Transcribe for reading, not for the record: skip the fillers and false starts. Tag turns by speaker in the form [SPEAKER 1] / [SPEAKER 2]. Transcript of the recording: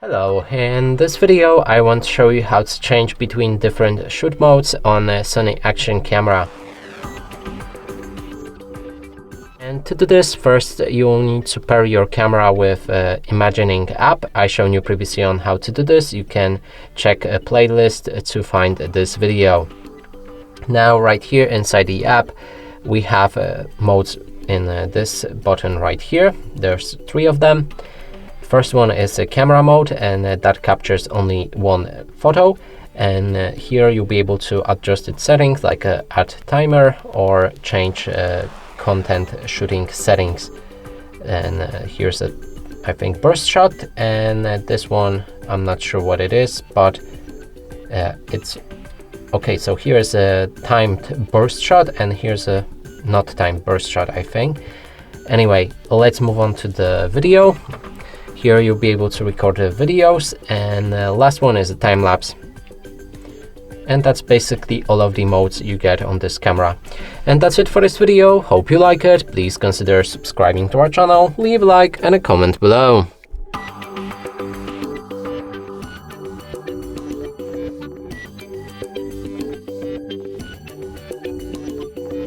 [SPEAKER 1] Hello, in this video I want to show you how to change between different shoot modes on a SONY Action camera. And to do this, first you will need to pair your camera with Imagining app. I shown you previously on how to do this. You can check a playlist to find this video. Now right here inside the app we have modes in this button right here. There's 3 of them. First one is a camera mode, and that captures only one photo, and here you'll be able to adjust its settings like add timer or change content shooting settings. And here's a, I think, burst shot, and this one I'm not sure what it is, but it's okay. So here's a timed burst shot, and here's a not timed burst shot, I think. Anyway, let's move on to the video. Here you'll be able to record the videos, and the last one is a time lapse. And that's basically all of the modes you get on this camera. And that's it for this video. Hope you like it. Please consider subscribing to our channel, leave a like and a comment below.